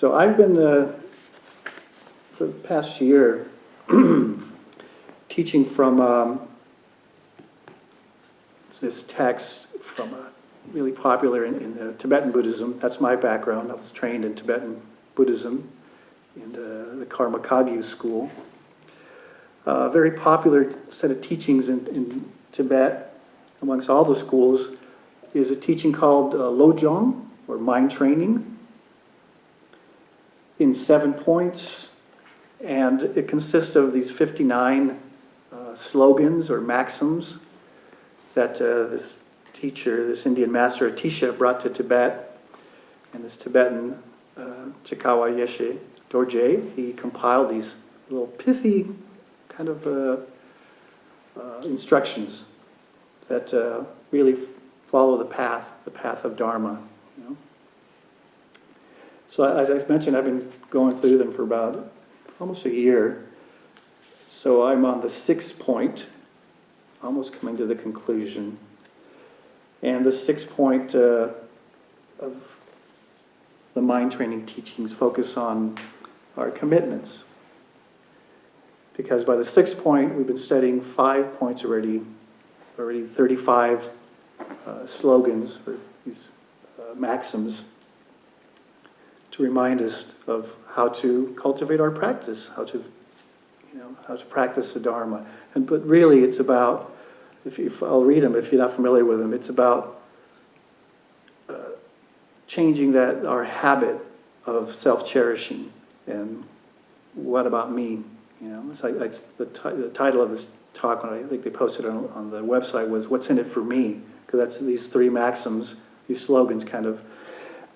So I've been, for the past year, teaching from this text from really popular in Tibetan Buddhism. That's my background. I was trained in Tibetan Buddhism in the Karma Kagyu school. A very popular set of teachings in Tibet amongst all the schools is a teaching called Lojong, or mind training, in 7 points. And it consists of these 59 slogans or maxims that this teacher, this Indian master Atisha, brought to Tibet. And this Tibetan Chikawa Yeshe Dorje, he compiled these little pithy kind of instructions that really follow the path of Dharma. You know? So as I mentioned, I've been going through them for about almost a year. So I'm on the 6th point, almost coming to the conclusion. And the 6th point of the mind training teachings focus on our commitments. Because by the 6th point, we've been studying 5 points already 35 slogans, or these maxims, to remind us of how to cultivate our practice, how to practice the Dharma. But really, it's about, if I'll read them if you're not familiar with them, it's about changing our habit of self-cherishing and what about me? You know, it's like the title of this talk, when I think they posted on the website, was "What's in it for me?" Because that's these 3 maxims, these slogans, kind of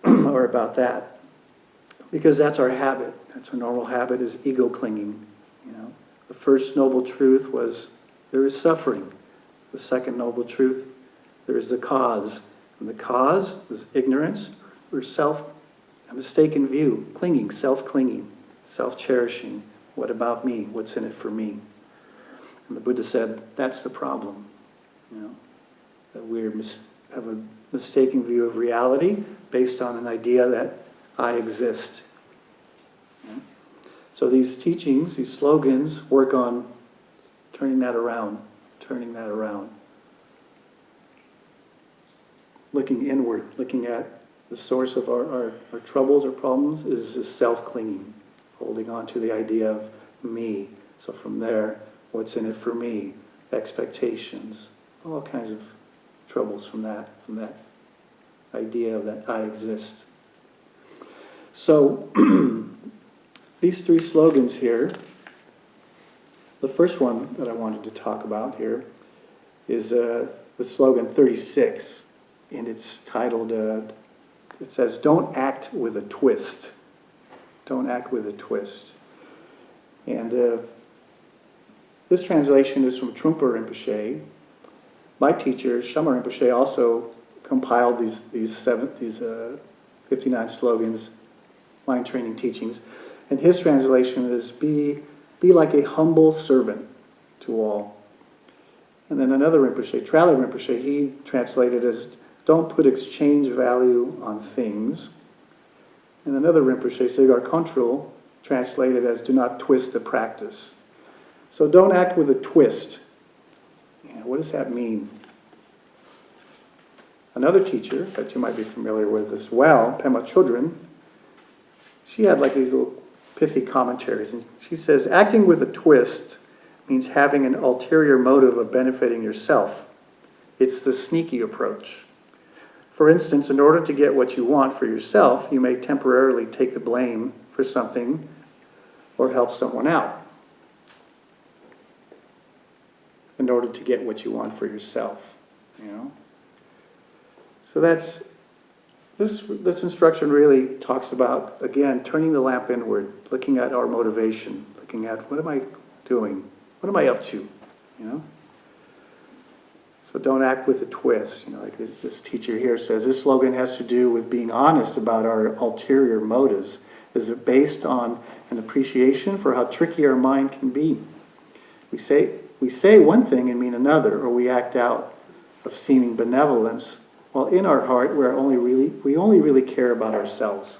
are about that. Because that's our habit. That's our normal habit, is ego clinging. You know, the first noble truth was there is suffering. The second noble truth, there is the cause, and the cause was ignorance or a mistaken view, clinging, self-clinging, self-cherishing. What about me? What's in it for me? And the Buddha said, that's the problem. You know, that we have a mistaken view of reality based on an idea that I exist. You know? So these teachings, these slogans, work on turning that around. Looking inward, looking at the source of our troubles or problems is this self-clinging. Holding on to the idea of me. So from there, what's in it for me? Expectations, all kinds of troubles from that idea of that I exist. So these 3 slogans here, the first one that I wanted to talk about here is the slogan 36, and it's titled, it says, "Don't act with a twist." Don't act with a twist. And this translation is from Trungpa Rinpoche. My teacher, Shamar Rinpoche, also compiled these 59 slogans, mind training teachings. And his translation is, be like a humble servant to all. And then another Rinpoche, Trali Rinpoche, he translated as, don't put exchange value on things. And another Rinpoche, Segar Control, translated as, do not twist the practice. So don't act with a twist. What does that mean? Another teacher that you might be familiar with as well, Pema Chodron, she had like these little pithy commentaries. And she says, acting with a twist means having an ulterior motive of benefiting yourself. It's the sneaky approach. For instance, in order to get what you want for yourself, you may temporarily take the blame for something or help someone out. In order to get what you want for yourself, you know. So this instruction really talks about, again, turning the lamp inward, looking at our motivation, looking at, what am I doing? What am I up to? You know. So don't act with a twist. You know, like this teacher here says, this slogan has to do with being honest about our ulterior motives. Is it based on an appreciation for how tricky our mind can be? We say one thing and mean another, or we act out of seeming benevolence, while in our heart we only really care about ourselves.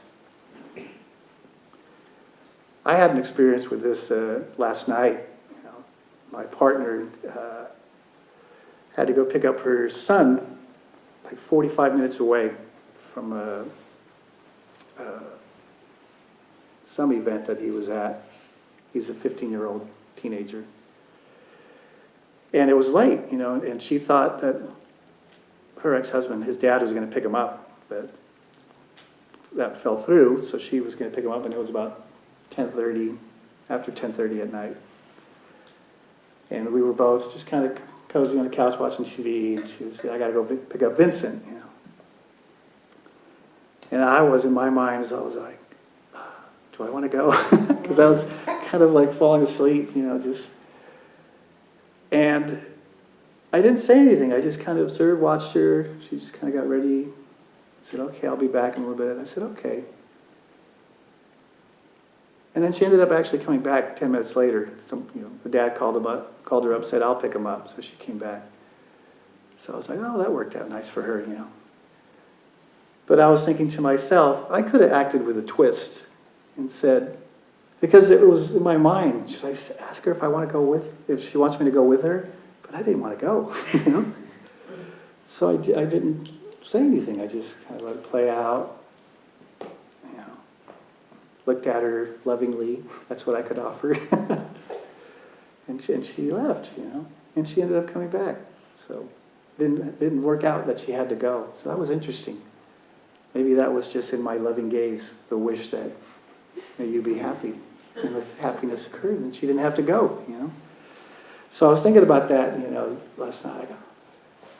I had an experience with this last night. You know, my partner had to go pick up her son like 45 minutes away from some event that he was at. He's a 15-year-old teenager. And it was late, you know, and she thought that her ex-husband, his dad, was going to pick him up. But that fell through, so she was going to pick him up, and it was about 10:30, after 10:30 at night. And we were both just kind of cozy on the couch watching TV, and she was, I got to go pick up Vincent, you know. And I was, in my mind, I was like, do I want to go? Because I was kind of like falling asleep, you know, just. And I didn't say anything. I just kind of observed, watched her. She just kind of got ready. I said, okay, I'll be back in a little bit. And I said, okay. And then she ended up actually coming back 10 minutes later. The dad called her up, said, I'll pick him up. So she came back. So I was like, oh, that worked out nice for her, you know. But I was thinking to myself, I could have acted with a twist and said, because it was in my mind, should I ask her if I want to go if she wants me to go with her? But I didn't want to go, you know. So I didn't say anything. I just kind of let it play out, you know. Looked at her lovingly. That's what I could offer. and she left, you know. And she ended up coming back. So it didn't work out that she had to go. So that was interesting. Maybe that was just in my loving gaze, the wish that may you be happy. And the happiness occurred, and she didn't have to go, you know. So I was thinking about that, you know, last night. I go,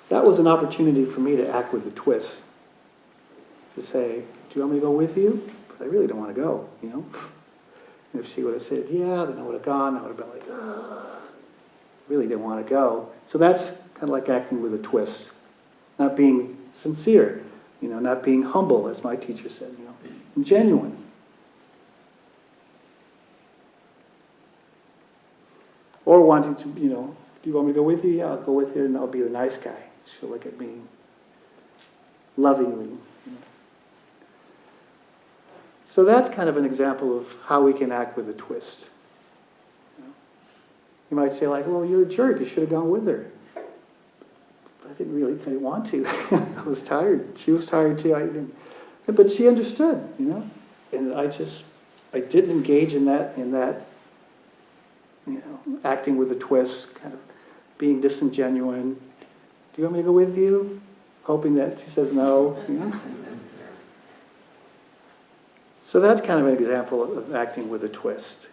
that was an opportunity for me to act with a twist. To say, do you want me to go with you? But I really don't want to go, you know. And if she would have said, yeah, then I would have gone. I would have been like, I really didn't want to go. So that's kind of like acting with a twist. Not being sincere, you know, not being humble, as my teacher said, you know, and genuine. Or wanting to, you know, do you want me to go with you? Yeah, I'll go with you, and I'll be the nice guy. She'll look at me lovingly. You know. So that's kind of an example of how we can act with a twist. You know. You might say, like, well, you're a jerk. You should have gone with her. But I didn't want to. I was tired. She was tired too. But she understood, you know. And I didn't engage in that, you know, acting with a twist, kind of being disingenuine. Do you want me to go with you? Hoping that she says no, you know? So that's kind of an example of acting with a twist.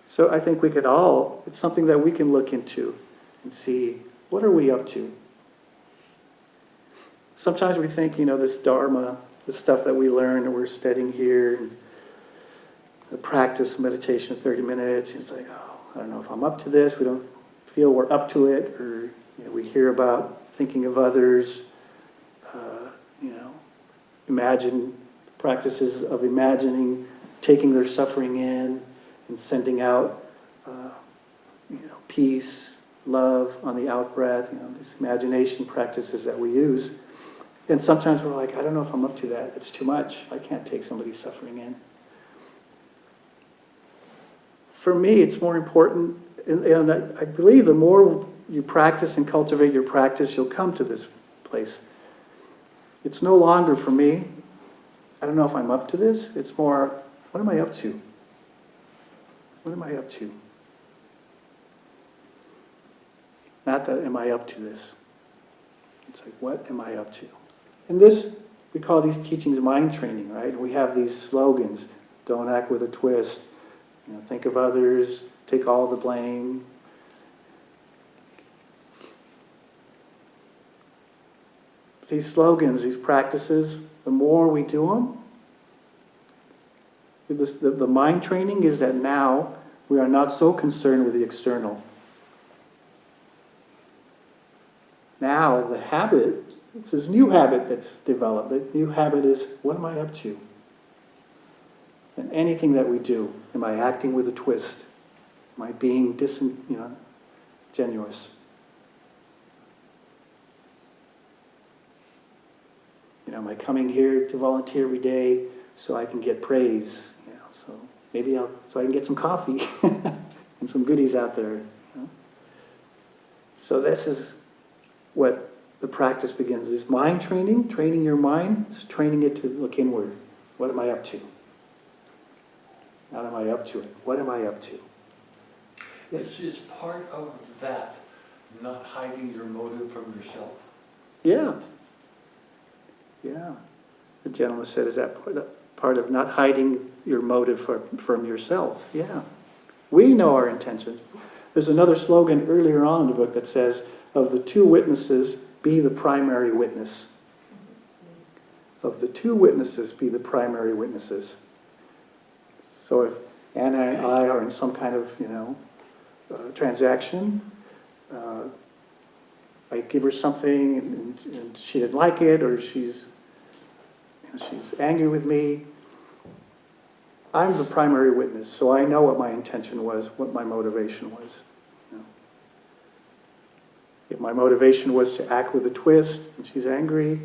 So I think it's something that we can look into and see, what are we up to? Sometimes we think, you know, this Dharma, the stuff that we learn and we're studying here, and the practice of meditation 30 minutes, it's like, oh, I don't know if I'm up to this. We don't feel we're up to it. Or, you know, we hear about thinking of others, you know, imagine practices of imagining, taking their suffering in and sending out, you know, peace, love on the out-breath, you know, these imagination practices that we use. And sometimes we're like, I don't know if I'm up to that. It's too much. I can't take somebody's suffering in. For me, it's more important, and I believe the more you practice and cultivate your practice, you'll come to this place. It's no longer, for me, I don't know if I'm up to this. It's more, what am I up to? What am I up to? Not that, am I up to this? It's like, what am I up to? And this, we call these teachings mind training, right? We have these slogans, don't act with a twist, you know, think of others, take all the blame. These slogans, these practices, the more we do them, the mind training is that now we are not so concerned with the external. Now the habit, it's this new habit that's developed. The new habit is, what am I up to? And anything that we do, am I acting with a twist? Am I being disingenuous? am I coming here to volunteer every day so I can get praise? So maybe so I can get some coffee and some goodies out there. So this is what the practice begins. Is mind training, training your mind, is training it to look inward. What am I up to? How am I up to it? What am I up to? Yes. Is part of that not hiding your motive from yourself? Yeah. Yeah. The gentleman said, is that part of not hiding your motive from yourself? Yeah. We know our intentions. There's another slogan earlier on in the book that says, of the two witnesses, be the primary witness. Of the two witnesses, be the primary witnesses. So if Anna and I are in some kind of, transaction, I give her something and she didn't like it, or she's angry with me. I'm the primary witness, so I know what my intention was, what my motivation was. If my motivation was to act with a twist and she's angry,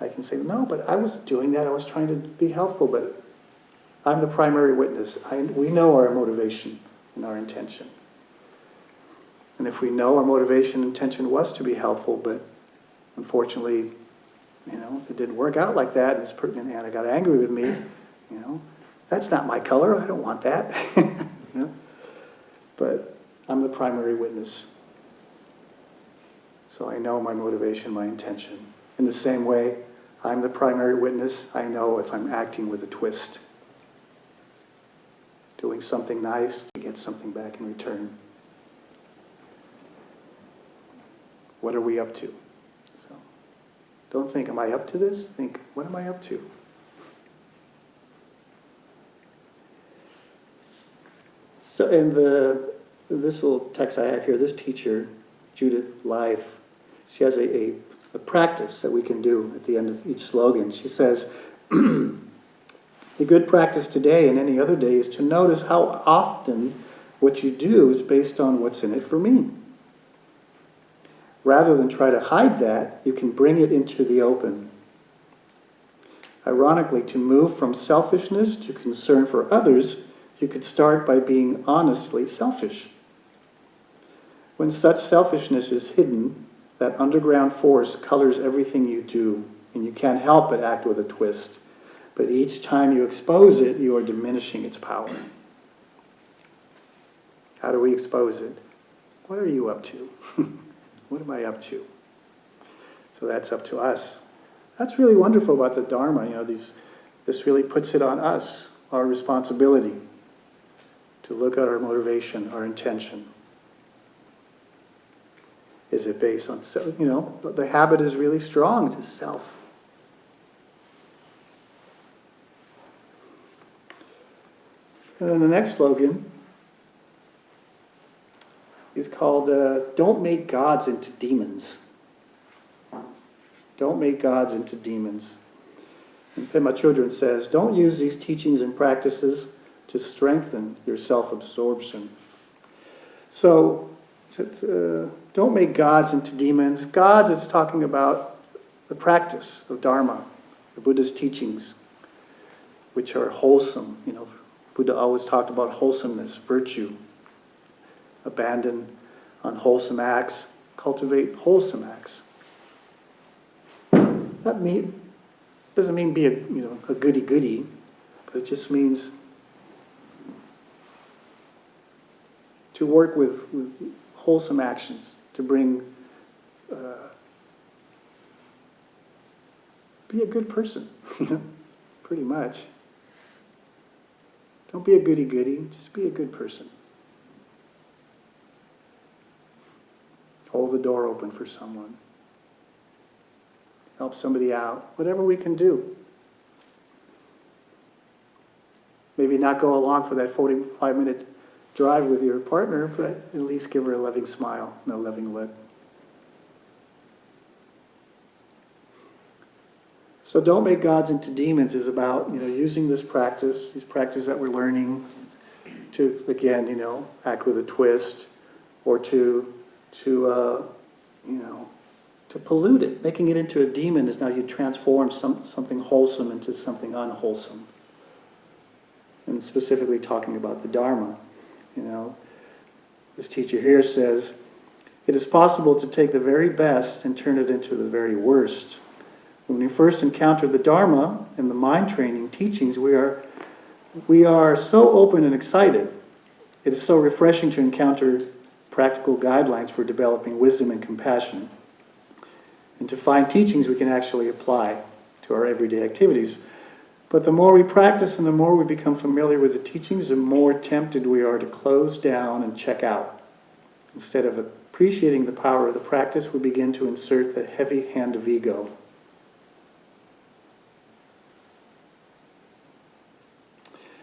I can say, no, but I wasn't doing that. I was trying to be helpful, but I'm the primary witness. We know our motivation and our intention. And if we know our motivation and intention was to be helpful, but unfortunately, it didn't work out like that, and Anna got angry with me, that's not my color. I don't want that. But I'm the primary witness. So I know my motivation, my intention. In the same way, I'm the primary witness. I know if I'm acting with a twist. Doing something nice to get something back in return. What are we up to? So, don't think, am I up to this? Think, what am I up to? So in this little text I have here, this teacher, Judith Life, she has a practice that we can do at the end of each slogan. She says, the good practice today and any other day is to notice how often what you do is based on what's in it for me. Rather than try to hide that, you can bring it into the open. Ironically, to move from selfishness to concern for others, you could start by being honestly selfish. When such selfishness is hidden, that underground force colors everything you do, and you can't help but act with a twist. But each time you expose it, you are diminishing its power. How do we expose it? What are you up to? What am I up to? So that's up to us. That's really wonderful about the Dharma. This really puts it on us, our responsibility, to look at our motivation, our intention. Is it based on self? The habit is really strong to self. And then the next slogan is called, don't make gods into demons. Don't make gods into demons. And Pema Chodron says, don't use these teachings and practices to strengthen your self-absorption. So, don't make gods into demons. Gods, it's talking about the practice of Dharma, the Buddha's teachings, which are wholesome. Buddha always talked about wholesomeness, virtue. Abandon unwholesome acts, cultivate wholesome acts. That doesn't mean be a goody-goody, but it just means to work with wholesome actions, to bring, be a good person, pretty much. Don't be a goody-goody, just be a good person. Hold the door open for someone. Help somebody out, whatever we can do. Maybe not go along for that 45-minute drive with your partner, but at least give her a loving smile and a loving look. So don't make gods into demons is about, using this practice, these practices that we're learning to, again, to pollute it. Making it into a demon is now you transform something wholesome into something unwholesome. And specifically talking about the Dharma. You know, this teacher here says, it is possible to take the very best and turn it into the very worst. When we first encounter the Dharma and the mind training teachings, we are so open and excited. It is so refreshing to encounter practical guidelines for developing wisdom and compassion, and to find teachings we can actually apply to our everyday activities. But the more we practice and the more we become familiar with the teachings, the more tempted we are to close down and check out. Instead of appreciating the power of the practice, we begin to insert the heavy hand of ego.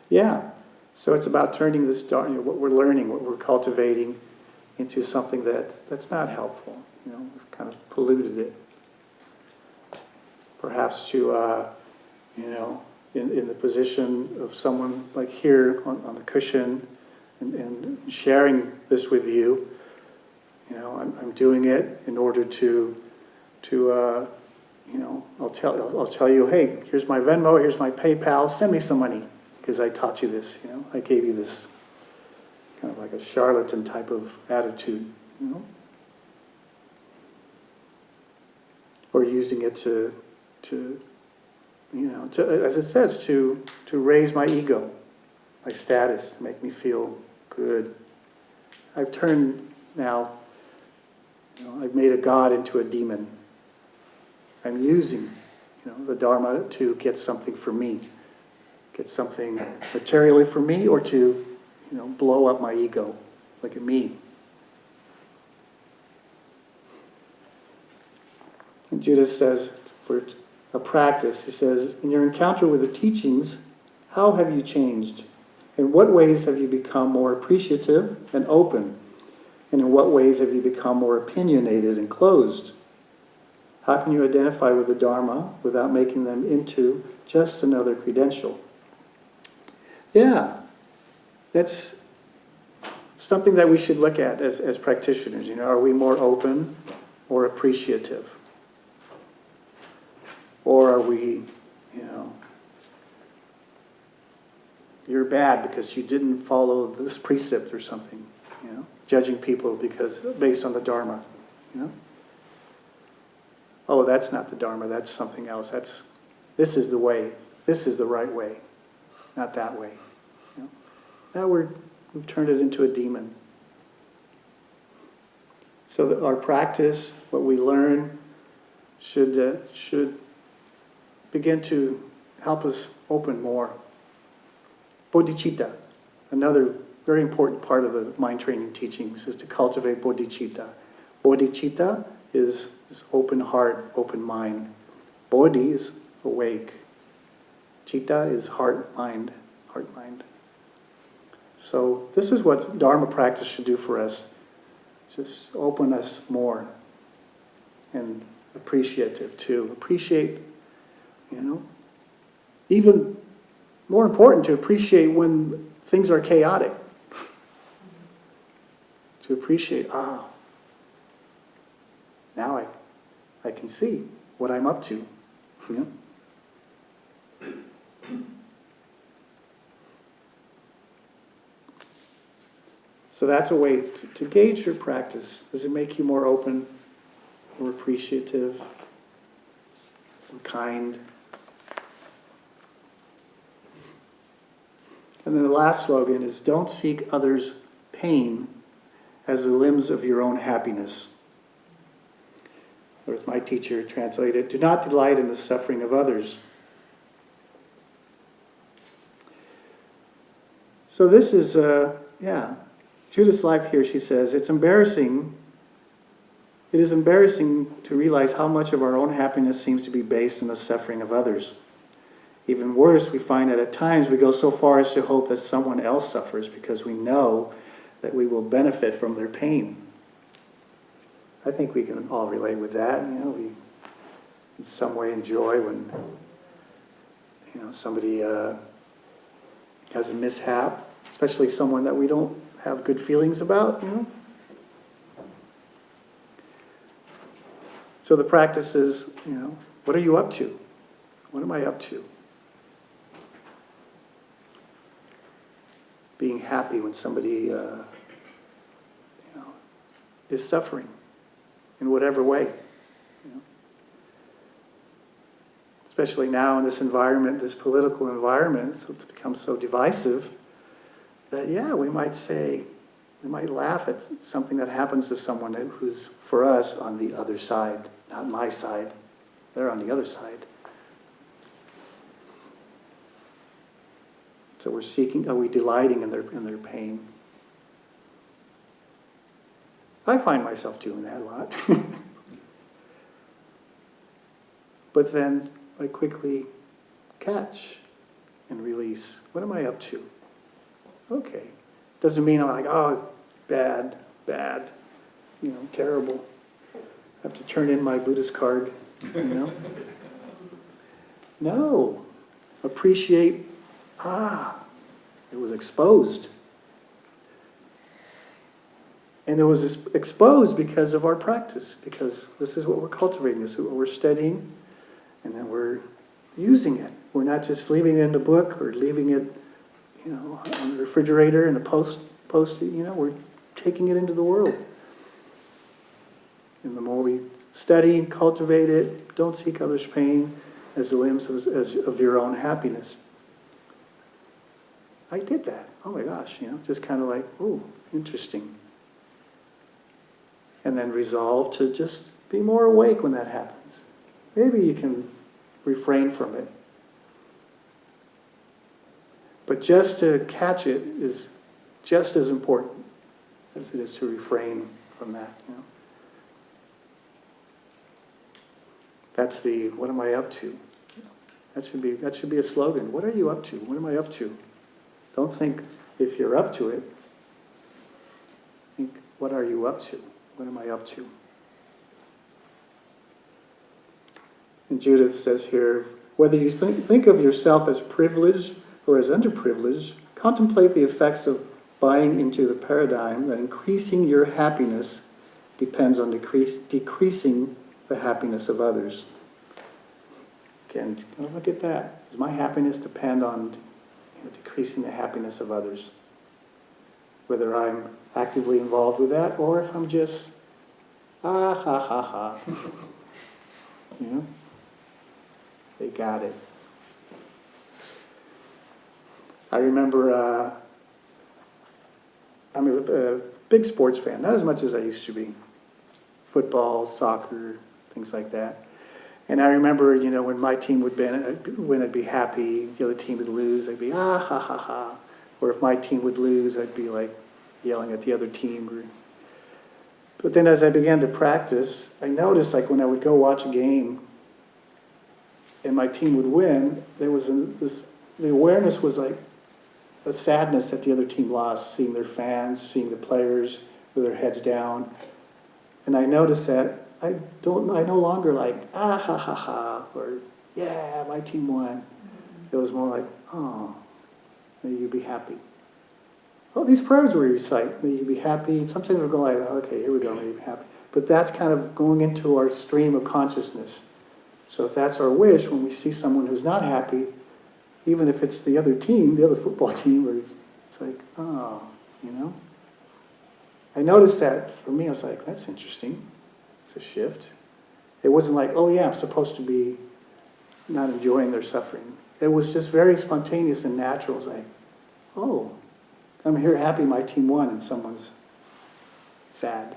Yeah, so it's about turning this, what we're learning, what we're cultivating, into something that's not helpful. You know, we've kind of polluted it. Perhaps to, in the position of someone like here on the cushion and sharing this with you, you know, I'm doing it in order to I'll tell you, hey, here's my Venmo, here's my PayPal, send me some money because I taught you this. You know, I gave you this. Kind of like a charlatan type of attitude, you know, or using it to as it says, to raise my ego, my status, to make me feel good. I've turned now, I've made a god into a demon. I'm using, the Dharma to get something for me, get something materially for me, or to blow up my ego. Look at me. And Judas says, for a practice, he says, in your encounter with the teachings, how have you changed? In what ways have you become more appreciative and open? And in what ways have you become more opinionated and closed? How can you identify with the Dharma without making them into just another credential? Yeah. That's something that we should look at as practitioners. Are we more open or appreciative? Or are we, you're bad because you didn't follow this precept or something, judging people based on the Dharma, Oh, that's not the Dharma, that's something else. This is the way, this is the right way, not that way. Now we've turned it into a demon. So that our practice, what we learn, should begin to help us open more. Bodhicitta, another very important part of the mind training teachings, is to cultivate bodhicitta. Bodhicitta is this open heart, open mind. Bodhi is awake. Citta is heart, mind, heart, mind. So this is what Dharma practice should do for us. Just open us more and appreciative too. Appreciate, even more important, to appreciate when things are chaotic. To appreciate, now I can see what I'm up to. So that's a way to gauge your practice. Does it make you more open, more appreciative, more kind? And then the last slogan is, don't seek others' pain as the limbs of your own happiness. Or as my teacher translated, do not delight in the suffering of others. So this is, Judith's life here, she says, it is embarrassing to realize how much of our own happiness seems to be based on the suffering of others. Even worse, we find that at times we go so far as to hope that someone else suffers because we know that we will benefit from their pain. I think we can all relate with that. We in some way enjoy when somebody has a mishap, especially someone that we don't have good feelings about. So the practice is, what are you up to? What am I up to? Being happy when somebody is suffering in whatever way. Especially now in this environment, this political environment, so it's become so divisive that, we might laugh at something that happens to someone who's, for us, on the other side, not my side. They're on the other side. So are we delighting in their pain? I find myself doing that a lot. But then I quickly catch and release. What am I up to? Okay. Doesn't mean I'm like, oh, bad, terrible. I have to turn in my Buddhist card, No. Appreciate, it was exposed. And it was exposed because of our practice, because this is what we're cultivating, this is what we're studying, and then we're using it. We're not just leaving it in the book or leaving it, on the refrigerator in a post-it, we're taking it into the world. And the more we study and cultivate it, don't seek others' pain as the limbs of your own happiness. I did that. Oh my gosh, just kind of like, oh, interesting. And then resolve to just be more awake when that happens. Maybe you can refrain from it. But just to catch it is just as important as it is to refrain from that. That's the, what am I up to? That should be a slogan. What are you up to? What am I up to? Don't think if you're up to it. Think, what are you up to? What am I up to? And Judith says here, whether you think of yourself as privileged or as underprivileged, contemplate the effects of buying into the paradigm that increasing your happiness depends on decreasing the happiness of others. Again, look at that. Does my happiness depend on decreasing the happiness of others? Whether I'm actively involved with that or if I'm just, ha ha ha. They got it. I remember, I'm a big sports fan, not as much as I used to be. Football, soccer, things like that. And I remember, when my team would win, I'd be happy. The other team would lose, I'd be, ha ha ha. Or if my team would lose, I'd be like yelling at the other team. But then as I began to practice, I noticed like when I would go watch a game and my team would win, there was the awareness was like a sadness that the other team lost, seeing their fans, seeing the players with their heads down. And I noticed that I no longer like, ha ha ha, or yeah, my team won. It was more like, oh, may you be happy. Oh, these prayers we recite, may you be happy. Sometimes we'll go like, okay, here we go, may you be happy. But that's kind of going into our stream of consciousness. So if that's our wish, when we see someone who's not happy, even if it's the other team, the other football team, or it's like, oh, I noticed that for me, I was like, that's interesting. It's a shift. It wasn't like, oh yeah, I'm supposed to be not enjoying their suffering. It was just very spontaneous and natural. It was like, oh, I'm here happy my team won and someone's sad.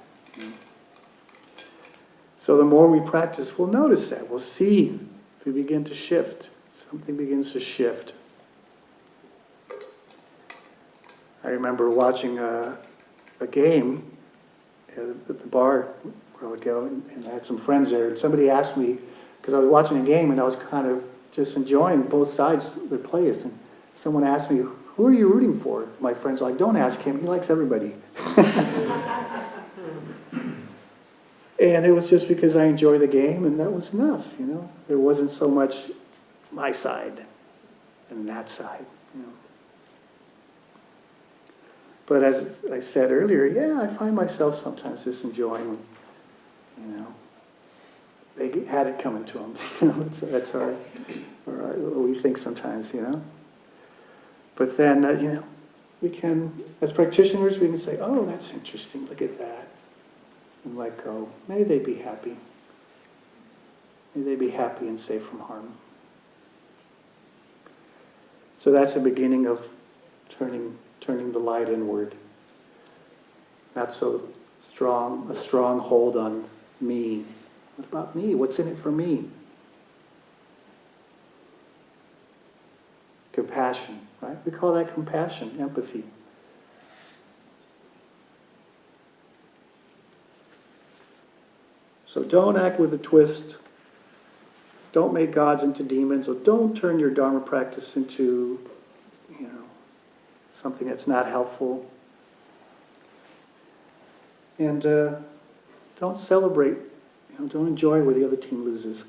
So the more we practice, we'll notice that. We'll see. We begin to shift. Something begins to shift. I remember watching a game at the bar where I would go, and I had some friends there, and somebody asked me, because I was watching a game and I was kind of just enjoying both sides their plays, and someone asked me, who are you rooting for? My friends were like, don't ask him, he likes everybody. And it was just because I enjoy the game, and that was enough, There wasn't so much my side and that side, But as I said earlier, I find myself sometimes just enjoying, they had it coming to them. That's our, what we think sometimes, But then, we can, as practitioners, we can say, oh, that's interesting, look at that. And let go. May they be happy. May they be happy and safe from harm. So that's the beginning of turning the light inward. Not so strong, a strong hold on me. What about me? What's in it for me? Compassion, right? We call that compassion, empathy. So don't act with a twist. Don't make gods into demons, or don't turn your Dharma practice into, something that's not helpful. And don't celebrate, don't enjoy where the other team loses.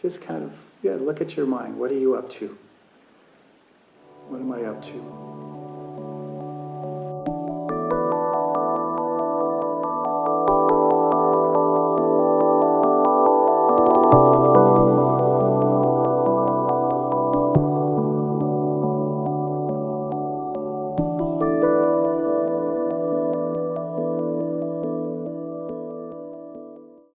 Just kind of, look at your mind. What are you up to? What am I up to?